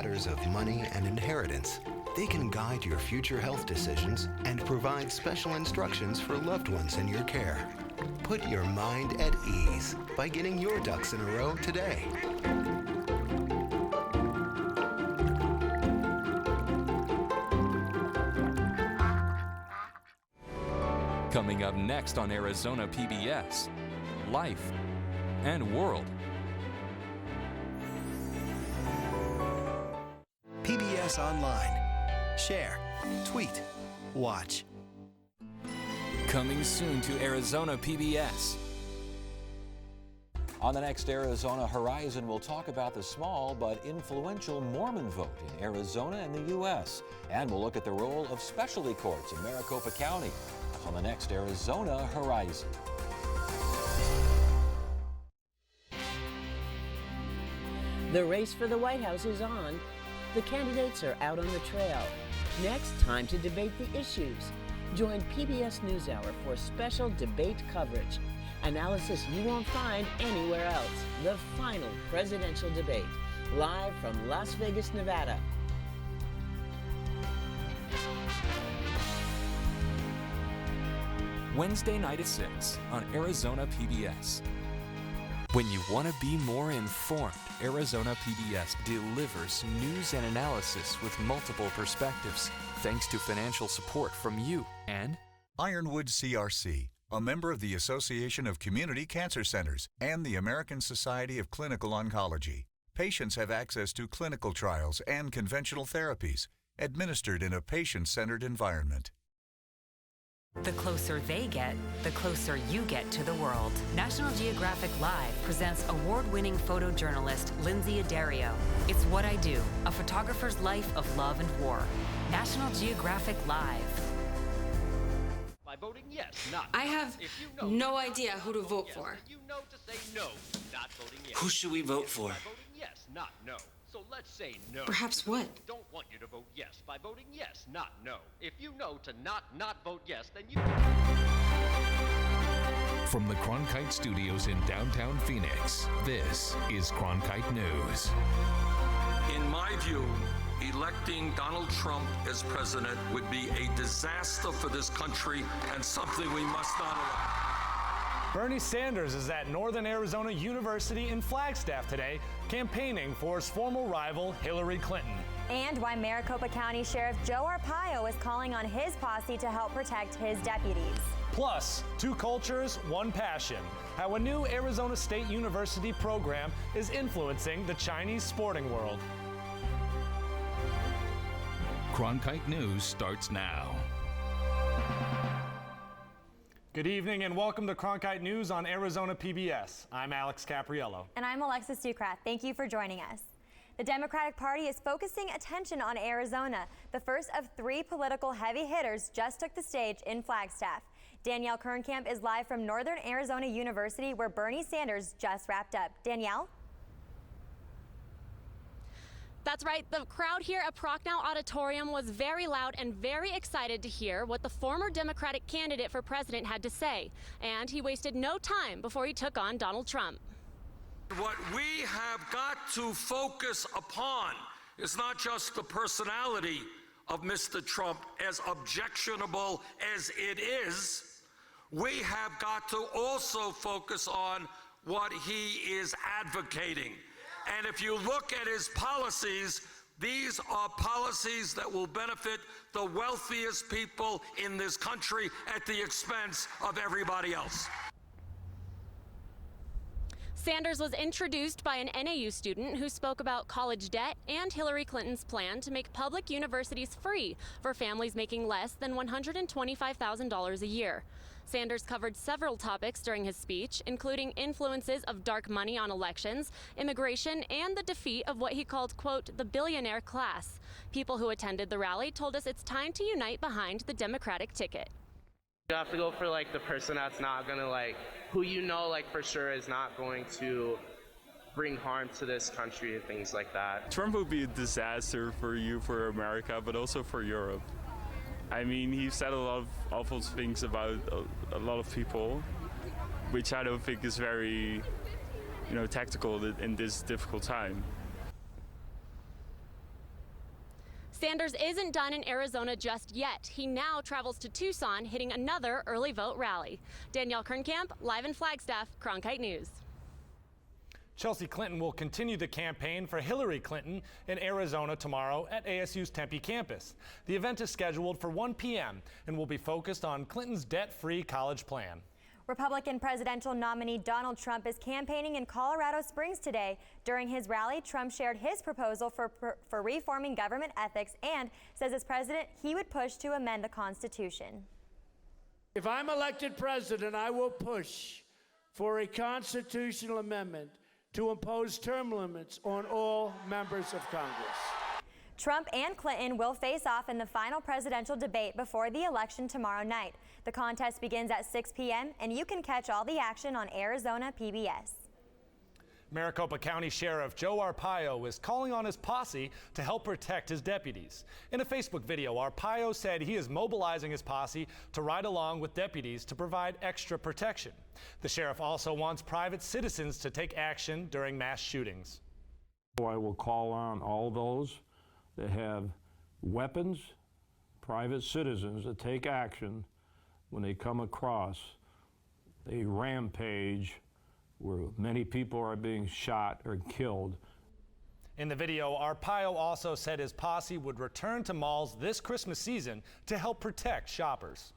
matters of money and inheritance, they can guide your future health decisions and provide special instructions for loved ones in your care. Put your mind at ease by getting your ducks in a row today. Coming up next on Arizona PBS, Life and World. PBS Online. Share, tweet, watch. Coming soon to Arizona PBS. On the next Arizona Horizon, we'll talk about the small but influential Mormon vote in Arizona and the U.S. And we'll look at the role of specialty courts in Maricopa County. On the next Arizona Horizon. The race for the White House is on. The candidates are out on the trail. Next, time to debate the issues. Join PBS NewsHour for special debate coverage. Analysis you won't find anywhere else. The final presidential debate. Live from Las Vegas, Nevada. Wednesday night at 6 on Arizona PBS. When you want to be more informed, Arizona PBS delivers news and analysis with multiple perspectives, thanks to financial support from you and Ironwood CRC, a member of the Association of Community Cancer Centers and the American Society of Clinical Oncology. Patients have access to clinical trials and conventional therapies, administered in a patient-centered environment. The closer they get, the closer you get to the world. National Geographic Live presents award-winning photojournalist Lindsay Addario. It's What I Do, a photographer's life of love and war. National Geographic Live. By voting yes, not I have no idea who to vote for. You know to say no, not voting yes. Who should we vote for? By voting yes, not no. So let's say no. Perhaps what? Don't want you to vote yes by voting yes, not no. If you know to not vote yes, then you... From the Cronkite Studios in downtown Phoenix, this is Cronkite News. In my view, electing Donald Trump as president would be a disaster for this country and something we must not allow. Bernie Sanders is at Northern Arizona University in Flagstaff today, campaigning for his former rival, Hillary Clinton. And why Maricopa County Sheriff Joe Arpaio is calling on his posse to help protect his deputies. Plus, two cultures, one passion. How a new Arizona State University program is influencing the Chinese sporting world. Cronkite News starts now. Good evening and welcome to Cronkite News on Arizona PBS. I'm Alex Capriello. And I'm Alexis Ducrath. Thank you for joining us. The Democratic Party is focusing attention on Arizona. The first of three political heavy hitters just took the stage in Flagstaff. Danielle Kernkamp is live from Northern Arizona University, where Bernie Sanders just wrapped up. Danielle? That's right. The crowd here at Prochnow Auditorium was very loud and very excited to hear what the former Democratic candidate for president had to say. And he wasted no time before he took on Donald Trump. What we have got to focus upon is not just the personality of Mr. Trump, as objectionable as it is. We have got to also focus on what he is advocating. And if you look at his policies, these are policies that will benefit the wealthiest people in this country at the expense of everybody else. Sanders was introduced by an NAU student who spoke about college debt and Hillary Clinton's plan to make public universities free for families making less than $125,000 a year. Sanders covered several topics during his speech, including influences of dark money on elections, immigration, and the defeat of what he called, quote, the billionaire class. People who attended the rally told us it's time to unite behind the Democratic ticket. You have to go for like the person that's not gonna who you know for sure is not going to bring harm to this country and things like that. Trump would be a disaster for you, for America, but also for Europe. I mean, he said a lot of awful things about a lot of people, which I don't think is very, tactical in this difficult time. Sanders isn't done in Arizona just yet. He now travels to Tucson, hitting another early vote rally. Danielle Kernkamp, live in Flagstaff, Cronkite News. Chelsea Clinton will continue the campaign for Hillary Clinton in Arizona tomorrow at ASU's Tempe campus. The event is scheduled for 1 p.m. and will be focused on Clinton's debt-free college plan. Republican presidential nominee Donald Trump is campaigning in Colorado Springs today. During his rally, Trump shared his proposal for reforming government ethics and says as president he would push to amend the Constitution. If I'm elected president, I will push for a constitutional amendment to impose term limits on all members of Congress. Trump and Clinton will face off in the final presidential debate before the election tomorrow night. The contest begins at 6 p.m. and you can catch all the action on Arizona PBS. Maricopa County Sheriff Joe Arpaio is calling on his posse to help protect his deputies. In a Facebook video, Arpaio said he is mobilizing his posse to ride along with deputies to provide extra protection. The sheriff also wants private citizens to take action during mass shootings. I will call on all those that have weapons, private citizens, to take action when they come across a rampage where many people are being shot or killed. In the video, Arpaio also said his posse would return to malls this Christmas season to help protect shoppers.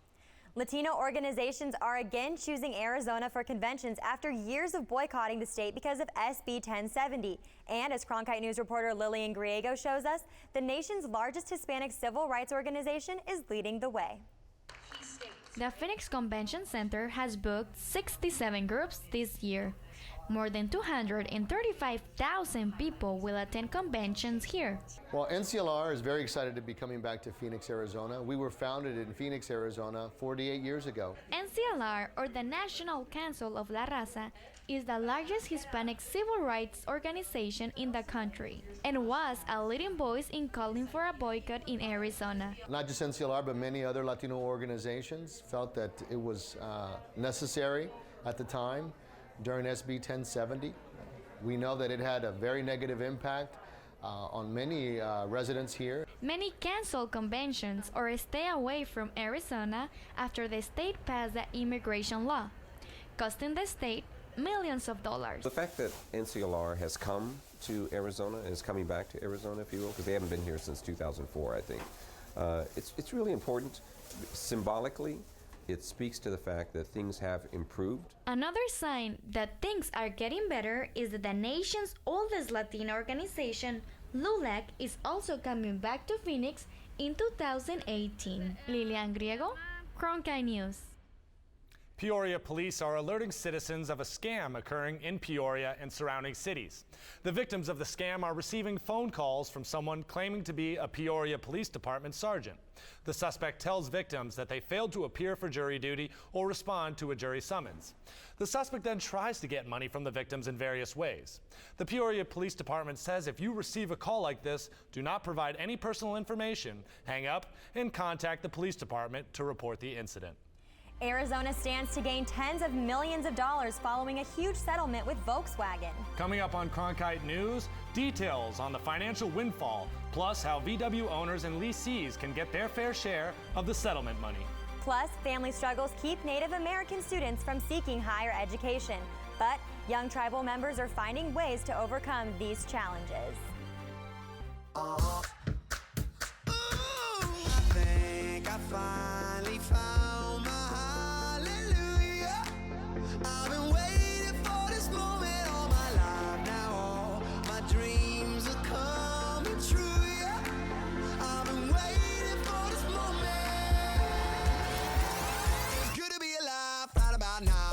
Latino organizations are again choosing Arizona for conventions after years of boycotting the state because of SB 1070. And as Cronkite News reporter Lillian Griego shows us, the nation's largest Hispanic civil rights organization is leading the way. The Phoenix Convention Center has booked 67 groups this year. More than 235,000 people will attend conventions here. Well, NCLR is very excited to be coming back to Phoenix, Arizona. We were founded in Phoenix, Arizona 48 years ago. NCLR, or the National Council of La Raza, is the largest Hispanic civil rights organization in the country and was a leading voice in calling for a boycott in Arizona. Not just NCLR, but many other Latino organizations felt that it was necessary at the time during SB 1070. We know that it had a very negative impact on many residents here. Many cancel conventions or stay away from Arizona after the state passed the immigration law, costing the state millions of dollars. The fact that NCLR has come to Arizona and is coming back to Arizona, if you will, because they haven't been here since 2004, I think. It's really important. Symbolically, it speaks to the fact that things have improved. Another sign that things are getting better is that the nation's oldest Latino organization, LULAC, is also coming back to Phoenix in 2018. Lilian Griego, Cronkite News. Peoria police are alerting citizens of a scam occurring in Peoria and surrounding cities. The victims of the scam are receiving phone calls from someone claiming to be a Peoria Police Department sergeant. The suspect tells victims that they failed to appear for jury duty or respond to a jury summons. The suspect then tries to get money from the victims in various ways. The Peoria Police Department says if you receive a call like this, do not provide any personal information, hang up, and contact the police department to report the incident. Arizona stands to gain tens of millions of dollars following a huge settlement with Volkswagen. Coming up on Cronkite News, details on the financial windfall, plus how VW owners and lessees can get their fair share of the settlement money. Plus, family struggles keep Native American students from seeking higher education. But young tribal members are finding ways to overcome these challenges. I think I finally found my hallelujah. I've been waiting for this moment all my life now. All my dreams are coming true, yeah. I've been waiting for this moment. It's good to be alive right about now.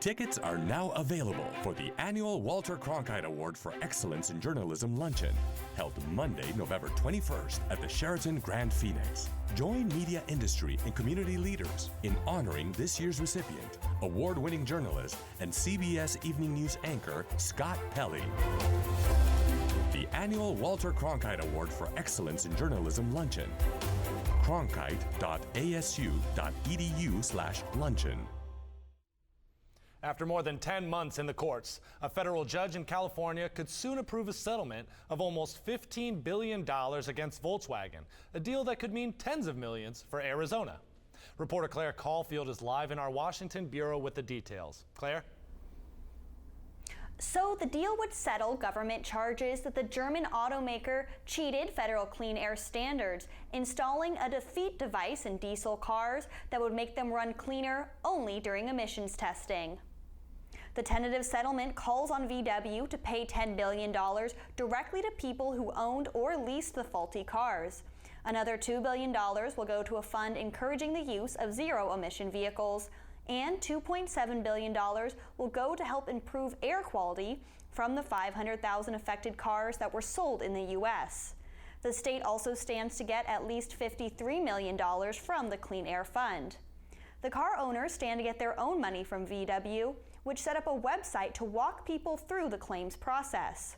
Tickets are now available for the annual Walter Cronkite Award for Excellence in Journalism Luncheon, held Monday, November 21st at the Sheraton Grand Phoenix. Join media industry and community leaders in honoring this year's recipient, award-winning journalist and CBS Evening News anchor Scott Pelley. The annual Walter Cronkite Award for Excellence in Journalism Luncheon. cronkite.asu.edu/luncheon. After more than 10 months in the courts, a federal judge in California could soon approve a settlement of almost $15 billion against Volkswagen, a deal that could mean tens of millions for Arizona. Reporter Claire Caulfield is live in our Washington bureau with the details. Claire? So the deal would settle government charges that the German automaker cheated federal clean air standards, installing a defeat device in diesel cars that would make them run cleaner only during emissions testing. The tentative settlement calls on VW to pay $10 billion directly to people who owned or leased the faulty cars. Another $2 billion will go to a fund encouraging the use of zero-emission vehicles, and $2.7 billion will go to help improve air quality from the 500,000 affected cars that were sold in the U.S. The state also stands to get at least $53 million from the Clean Air Fund. The car owners stand to get their own money from VW, which set up a website to walk people through the claims process.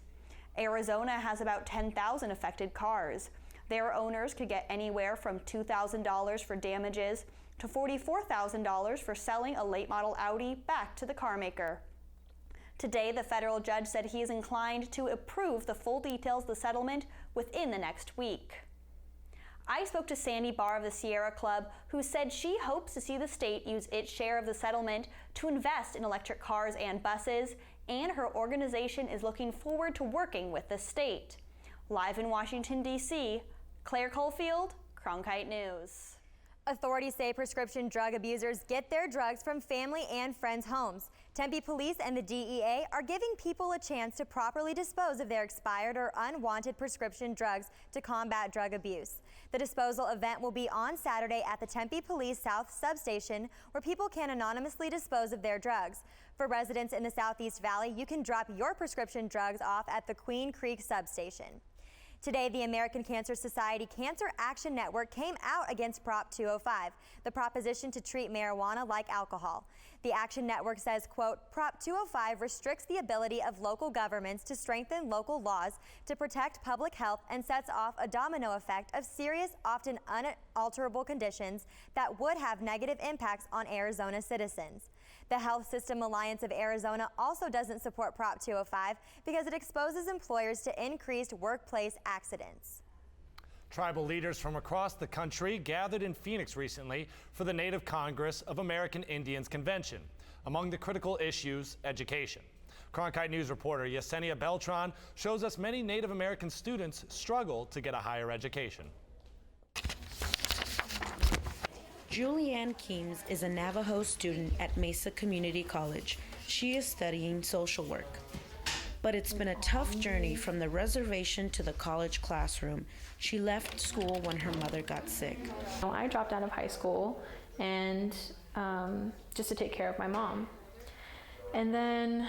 Arizona has about 10,000 affected cars. Their owners could get anywhere from $2,000 for damages to $44,000 for selling a late model Audi back to the carmaker. Today, the federal judge said he is inclined to approve the full details of the settlement within the next week. I spoke to Sandy Barr of the Sierra Club, who said she hopes to see the state use its share of the settlement to invest in electric cars and buses, and her organization is looking forward to working with the state. Live in Washington, D.C., Claire Caulfield, Cronkite News. Authorities say prescription drug abusers get their drugs from family and friends' homes. Tempe Police and the DEA are giving people a chance to properly dispose of their expired or unwanted prescription drugs to combat drug abuse. The disposal event will be on Saturday at the Tempe Police South Substation, where people can anonymously dispose of their drugs. For residents in the Southeast Valley, you can drop your prescription drugs off at the Queen Creek Substation. Today, the American Cancer Society Cancer Action Network came out against Prop 205, the proposition to treat marijuana like alcohol. The Action Network says, quote, Prop 205 restricts the ability of local governments to strengthen local laws to protect public health and sets off a domino effect of serious, often unalterable conditions that would have negative impacts on Arizona citizens. The Health System Alliance of Arizona also doesn't support Prop 205 because it exposes employers to increased workplace accidents. Tribal leaders from across the country gathered in Phoenix recently for the Native Congress of American Indians Convention. Among the critical issues, education. Cronkite News reporter Yesenia Beltran shows us many Native American students struggle to get a higher education. Julianne Keams is a Navajo student at Mesa Community College. She is studying social work. But it's been a tough journey from the reservation to the college classroom. She left school when her mother got sick. I dropped out of high school and just to take care of my mom. And then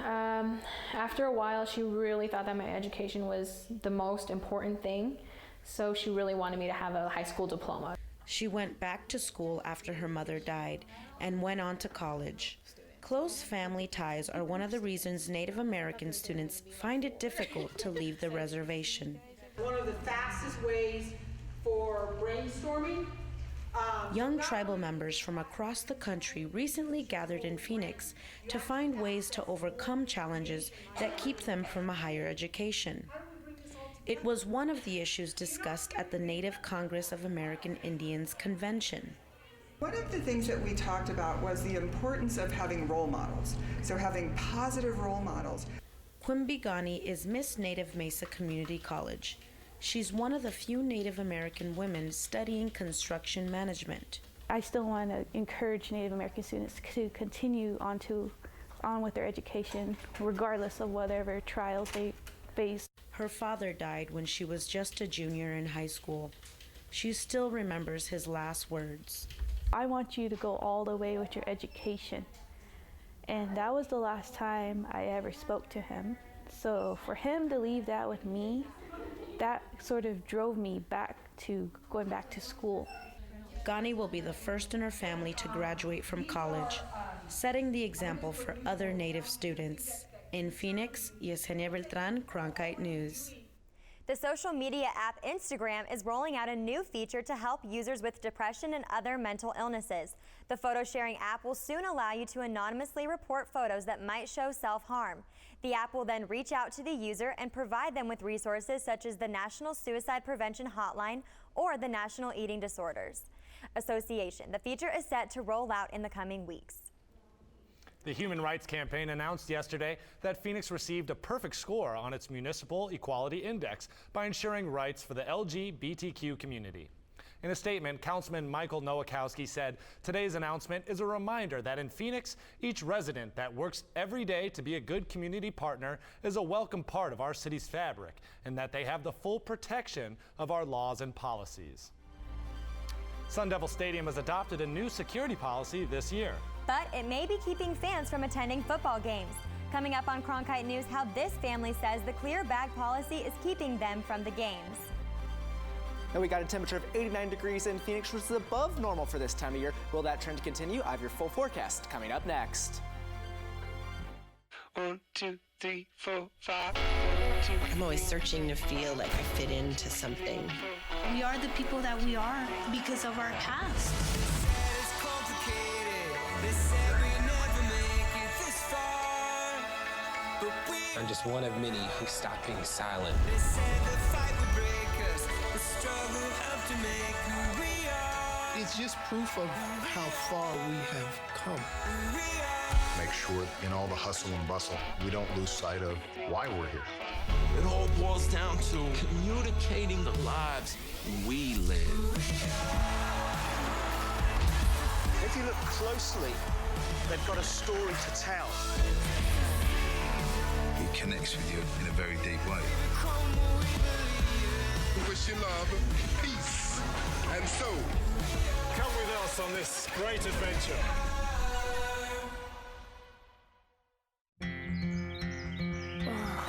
after a while, she really thought that my education was the most important thing. So she really wanted me to have a high school diploma. She went back to school after her mother died and went on to college. Close family ties are one of the reasons Native American students find it difficult to leave the reservation. One of the fastest ways for brainstorming. Young tribal members from across the country recently gathered in Phoenix to find ways to overcome challenges that keep them from a higher education. It was one of the issues discussed at the Native Congress of American Indians Convention. One of the things that we talked about was the importance of having role models, so having positive role models. Quimbigani is Miss Native Mesa Community College. She's one of the few Native American women studying construction management. I still want to encourage Native American students to continue on with their education, regardless of whatever trials they face. Her father died when she was just a junior in high school. She still remembers his last words. I want you to go all the way with your education And that was the last time I ever spoke to him. So for him to leave that with me, that sort of drove me back to going back to school. Ghani will be the first in her family to graduate from college, setting the example for other Native students. In Phoenix, Yesenia Beltran, Cronkite News. The social media app Instagram is rolling out a new feature to help users with depression and other mental illnesses. The photo sharing app will soon allow you to anonymously report photos that might show self-harm. The app will then reach out to the user and provide them with resources such as the National Suicide Prevention Hotline or the National Eating Disorders Association. The feature is set to roll out in the coming weeks. The Human Rights Campaign announced yesterday that Phoenix received a perfect score on its Municipal Equality Index by ensuring rights for the LGBTQ community. In a statement, Councilman Michael Nowakowski said, "Today's announcement is a reminder that in Phoenix, each resident that works every day to be a good community partner is a welcome part of our city's fabric, and that they have the full protection of our laws and policies." Sun Devil Stadium has adopted a new security policy this year. But it may be keeping fans from attending football games. Coming up on Cronkite News, how this family says the clear bag policy is keeping them from the games. Now we got a temperature of 89 degrees in Phoenix, which is above normal for this time of year. Will that trend continue? I have your full forecast coming up next. 1, 2, 3, 4, 5. I'm always searching to feel like I fit into something. We are the people that we are because of our past. I'm just one of many who stopped being silent. It's just proof of how far we have come. Make sure in all the hustle and bustle, we don't lose sight of why we're here. It all boils down to communicating the lives we live. If you look closely, they've got a story to tell. It connects with you in a very deep way. We wish you love, peace, and soul. Come with us on this great adventure.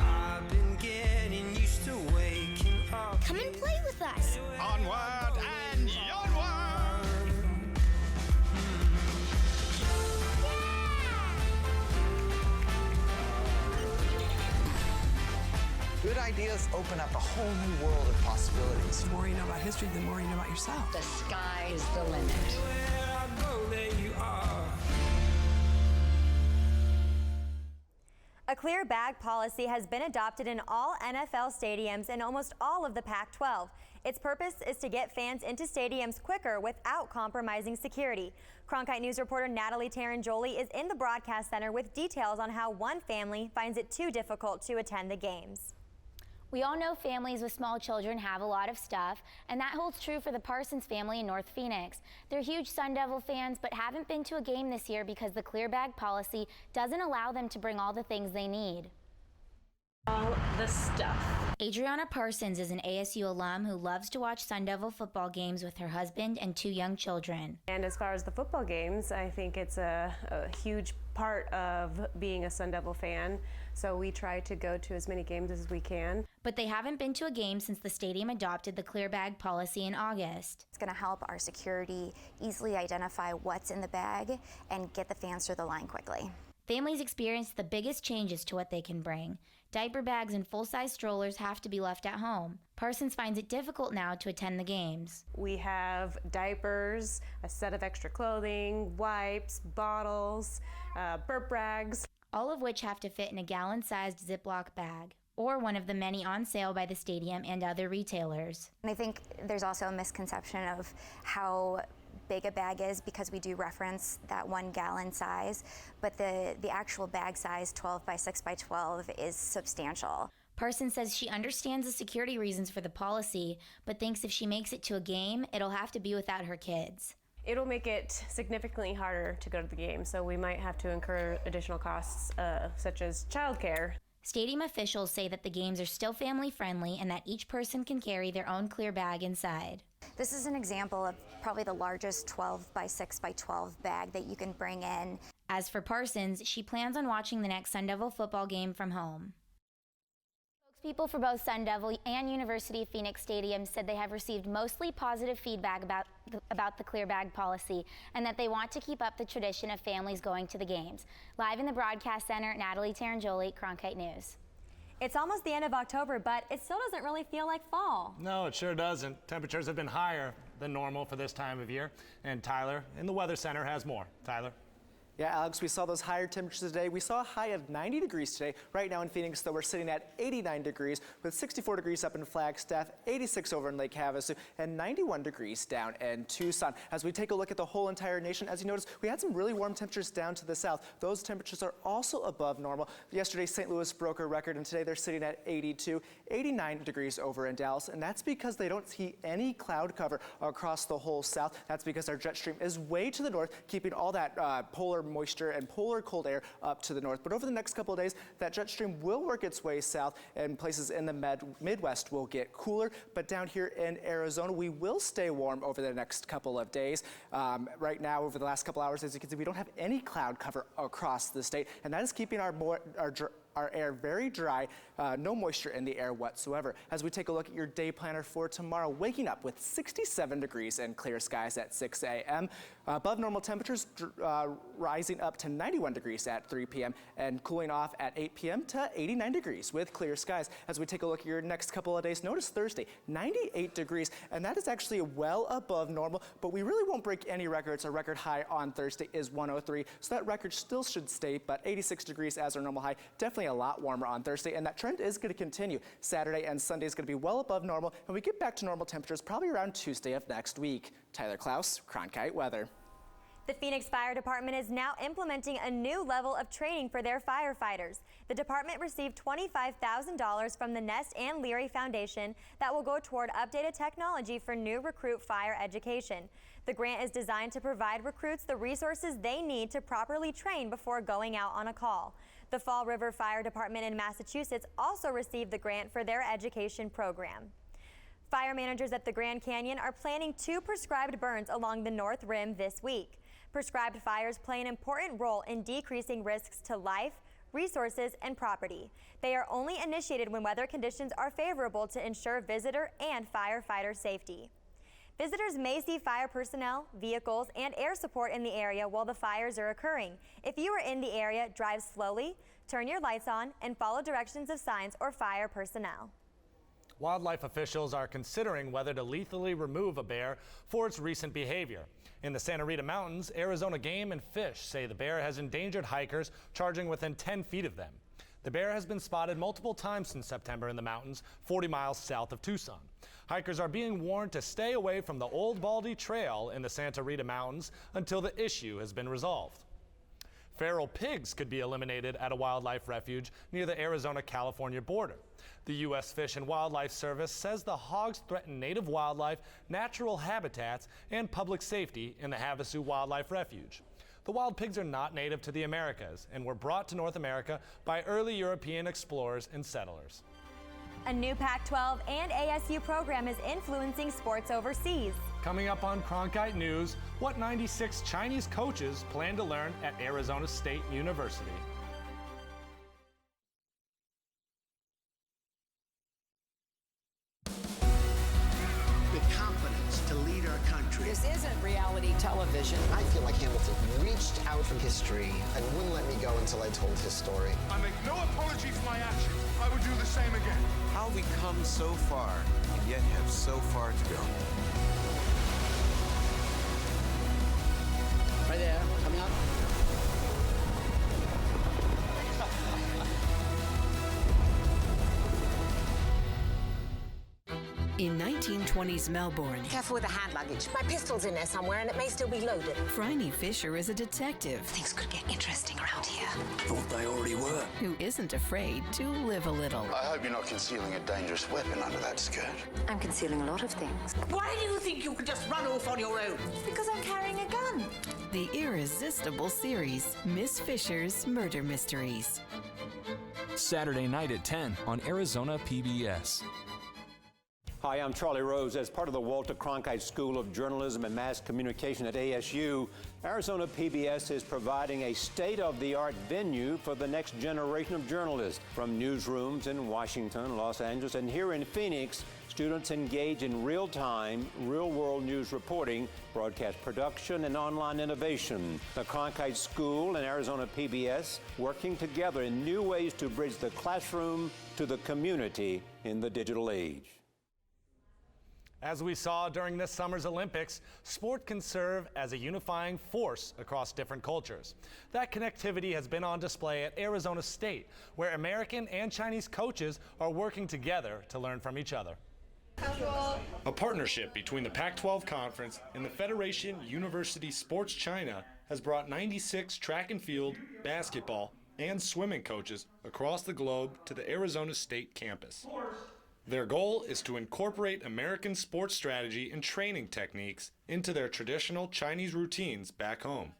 I've been getting used to waking up. Come and play with us. Onward and onward. Good ideas open up a whole new world of possibilities. The more you know about history, the more you know about yourself. The sky is the limit. Where I go, there you are. A clear bag policy has been adopted in all NFL stadiums and almost all of the Pac-12. Its purpose is to get fans into stadiums quicker without compromising security. Cronkite News reporter Natalie Tarangoli is in the broadcast center with details on how one family finds it too difficult to attend the games. We all know families with small children have a lot of stuff, and that holds true for the Parsons family in North Phoenix. They're huge Sun Devil fans, but haven't been to a game this year because the clear bag policy doesn't allow them to bring all the things they need. All the stuff. Adriana Parsons is an ASU alum who loves to watch Sun Devil football games with her husband and 2 young children. And as far as the football games, I think it's a huge part of being a Sun Devil fan. So we try to go to as many games as we can. But they haven't been to a game since the stadium adopted the clear bag policy in August. It's going to help our security easily identify what's in the bag and get the fans through the line quickly. Families experience the biggest changes to what they can bring. Diaper bags and full-size strollers have to be left at home. Parsons finds it difficult now to attend the games. We have diapers, a set of extra clothing, wipes, bottles, burp rags. All of which have to fit in a gallon-sized Ziploc bag, or one of the many on sale by the stadium and other retailers. And I think there's also a misconception of how big a bag is because we do reference that 1 gallon size, but the actual bag size, 12 by 6 by 12, is substantial. Parsons says she understands the security reasons for the policy, but thinks if she makes it to a game, it'll have to be without her kids. It'll make it significantly harder to go to the game, so we might have to incur additional costs such as childcare. Stadium officials say that the games are still family-friendly and that each person can carry their own clear bag inside. This is an example of probably the largest 12 by 6 by 12 bag that you can bring in. As for Parsons, she plans on watching the next Sun Devil football game from home. Spokespeople for both Sun Devil and University of Phoenix Stadium said they have received mostly positive feedback about the clear bag policy and that they want to keep up the tradition of families going to the games. Live in the Broadcast Center, Natalie Tarangoli, Cronkite News. It's almost the end of October, but it still doesn't really feel like fall. No, it sure doesn't. Temperatures have been higher than normal for this time of year. And Tyler in the Weather Center has more. Tyler? Yeah, Alex, we saw those higher temperatures today. We saw a high of 90 degrees today. Right now in Phoenix, though, we're sitting at 89 degrees with 64 degrees up in Flagstaff, 86 over in Lake Havasu, and 91 degrees down in Tucson. As we take a look at the whole entire nation, as you notice, we had some really warm temperatures down to the south. Those temperatures are also above normal. Yesterday, St. Louis broke a record, and today they're sitting at 82, 89 degrees over in Dallas, and that's because they don't see any cloud cover across the whole south. That's because our jet stream is way to the north, keeping all that polar moisture and polar cold air up to the north. But over the next couple of days, that jet stream will work its way south, and places in the Midwest will get cooler. But down here in Arizona, we will stay warm over the next couple of days. Right now, over the last couple hours, as you can see, we don't have any cloud cover across the state, and that is keeping our air very dry, no moisture in the air whatsoever. As we take a look at your day planner for tomorrow, waking up with 67 degrees and clear skies at 6 a.m. Above normal temperatures, rising up to 91 degrees at 3 p.m. and cooling off at 8 p.m. to 89 degrees with clear skies. As we take a look at your next couple of days, notice Thursday, 98 degrees, and that is actually well above normal, but we really won't break any records. Our record high on Thursday is 103, so that record still should stay, but 86 degrees as our normal high. Definitely a lot warmer on Thursday, and that trend is going to continue. Saturday and Sunday is going to be well above normal, and we get back to normal temperatures probably around Tuesday of next week. Tyler Klaus, Cronkite Weather. The Phoenix Fire Department is now implementing a new level of training for their firefighters. The department received $25,000 from the Nest and Leary Foundation that will go toward updated technology for new recruit fire education. The grant is designed to provide recruits the resources they need to properly train before going out on a call. The Fall River Fire Department in Massachusetts also received the grant for their education program. Fire managers at the Grand Canyon are planning 2 prescribed burns along the North Rim this week. Prescribed fires play an important role in decreasing risks to life, resources, and property. They are only initiated when weather conditions are favorable to ensure visitor and firefighter safety. Visitors may see fire personnel, vehicles, and air support in the area while the fires are occurring. If you are in the area, drive slowly, turn your lights on, and follow directions of signs or fire personnel. Wildlife officials are considering whether to lethally remove a bear for its recent behavior. In the Santa Rita Mountains, Arizona Game and Fish say the bear has endangered hikers charging within 10 feet of them. The bear has been spotted multiple times since September in the mountains, 40 miles south of Tucson. Hikers are being warned to stay away from the Old Baldy Trail in the Santa Rita Mountains until the issue has been resolved. Feral pigs could be eliminated at a wildlife refuge near the Arizona-California border. The U.S. Fish and Wildlife Service says the hogs threaten native wildlife, natural habitats, and public safety in the Havasu Wildlife Refuge. The wild pigs are not native to the Americas and were brought to North America by early European explorers and settlers. A new Pac-12 and ASU program is influencing sports overseas. Coming up on Cronkite News, what 96 Chinese coaches plan to learn at Arizona State University. The confidence to lead our country. This isn't reality television. I feel like Hamilton reached out from history and wouldn't let me go until I told his story. I make no apology for my actions. I would do the same again. How we come so far and yet have so far to go. Right there, coming up. In 1920s Melbourne, Careful with the hand luggage. My pistol's in there somewhere and it may still be loaded. Phryne Fisher is a detective. Things could get interesting around here. Thought they already were. Who isn't afraid to live a little. I hope you're not concealing a dangerous weapon under that skirt. I'm concealing a lot of things. Why do you think you could just run off on your own? Because I'm carrying a gun. The irresistible series, Miss Fisher's Murder Mysteries. Saturday night at 10 on Arizona PBS. Hi, I'm Charlie Rose. As part of the Walter Cronkite School of Journalism and Mass Communication at ASU, Arizona PBS is providing a state-of-the-art venue for the next generation of journalists. From newsrooms in Washington, Los Angeles, and here in Phoenix, students engage in real-time, real-world news reporting, broadcast production, and online innovation. The Cronkite School and Arizona PBS working together in new ways to bridge the classroom to the community in the digital age. As we saw during this summer's Olympics, sport can serve as a unifying force across different cultures. That connectivity has been on display at Arizona State, where American and Chinese coaches are working together to learn from each other. A partnership between the Pac-12 Conference and the Federation University Sports China has brought 96 track and field, basketball, and swimming coaches across the globe to the Arizona State campus. Their goal is to incorporate American sports strategy and training techniques into their traditional Chinese routines back home.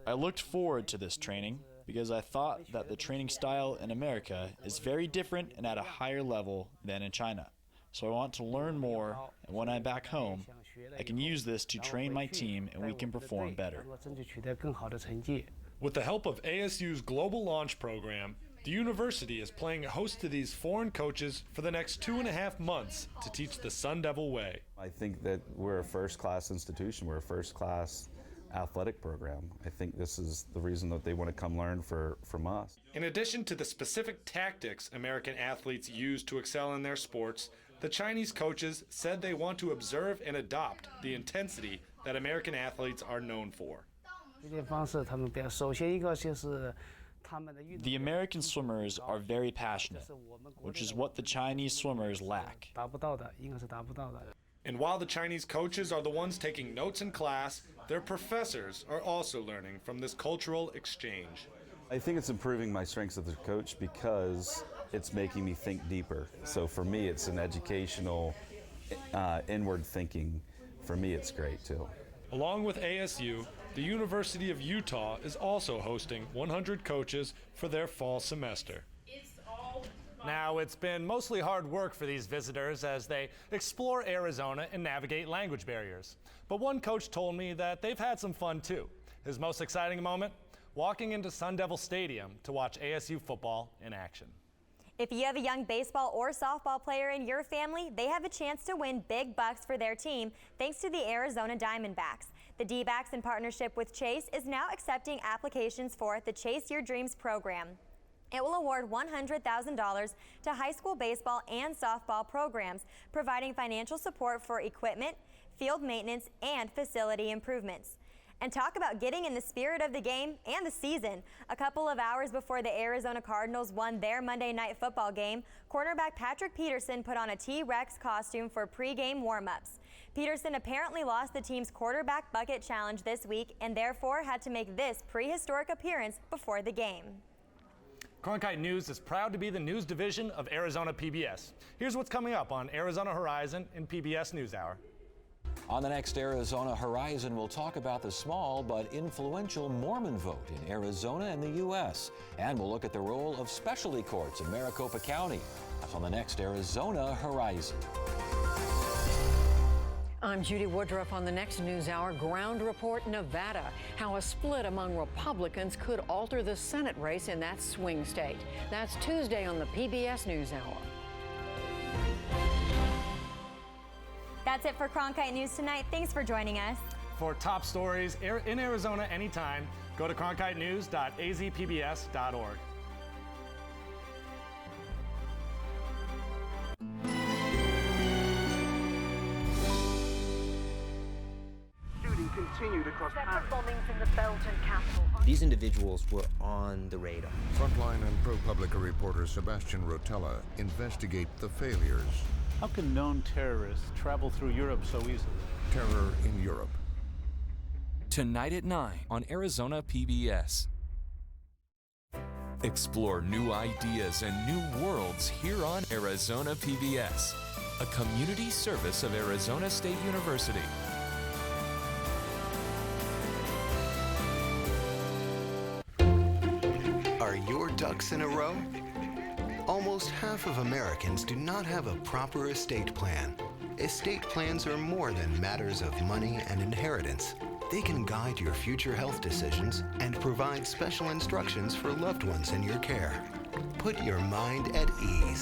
I looked forward to this training because I thought that the training style in America is very different and at a higher level than in China. So I want to learn more, and when I'm back home, I can use this to train my team and we can perform better. With the help of ASU's Global Launch Program, the university is playing host to these foreign coaches for the next 2.5 months to teach the Sun Devil way. I think that we're a first-class institution. We're a first-class athletic program. I think this is the reason that they want to come learn from us. In addition to the specific tactics American athletes use to excel in their sports, the Chinese coaches said they want to observe and adopt the intensity that American athletes are known for. The American swimmers are very passionate, which is what the Chinese swimmers lack. And while the Chinese coaches are the ones taking notes in class, their professors are also learning from this cultural exchange. I think it's improving my strengths as a coach because it's making me think deeper. So for me, it's an educational, inward thinking. For me, it's great too. Along with ASU, the University of Utah is also hosting 100 coaches for their fall semester. Now, it's been mostly hard work for these visitors as they explore Arizona and navigate language barriers. But one coach told me that they've had some fun too. His most exciting moment? Walking into Sun Devil Stadium to watch ASU football in action. If you have a young baseball or softball player in your family, they have a chance to win big bucks for their team thanks to the Arizona Diamondbacks. The D-backs, in partnership with Chase, is now accepting applications for the Chase Your Dreams program. It will award $100,000 to high school baseball and softball programs, providing financial support for equipment, field maintenance, and facility improvements. And talk about getting in the spirit of the game and the season. A couple of hours before the Arizona Cardinals won their Monday Night Football game, cornerback Patrick Peterson put on a T-Rex costume for pregame warm-ups. Peterson apparently lost the team's quarterback bucket challenge this week and therefore had to make this prehistoric appearance before the game. Cronkite News is proud to be the news division of Arizona PBS. Here's what's coming up on Arizona Horizon in PBS NewsHour. On the next Arizona Horizon, we'll talk about the small but influential Mormon vote in Arizona and the U.S. And we'll look at the role of specialty courts in Maricopa County. That's on the next Arizona Horizon. I'm Judy Woodruff on the next NewsHour. Ground Report Nevada. How a split among Republicans could alter the Senate race in that swing state. That's Tuesday on the PBS NewsHour. That's it for Cronkite News tonight. Thanks for joining us. For top stories in Arizona anytime, go to cronkitenews.azpbs.org. Shooting continued across separate bombings in the Belgian capital. These individuals were on the radar. Frontline and ProPublica reporter Sebastian Rotella investigate the failures. How can known terrorists travel through Europe so easily? Terror in Europe. Tonight at 9 on Arizona PBS. Explore new ideas and new worlds here on Arizona PBS, a community service of Arizona State University. Are your ducks in a row? Almost half of Americans do not have a proper estate plan. Estate plans are more than matters of money and inheritance. They can guide your future health decisions and provide special instructions for loved ones in your care. Put your mind at ease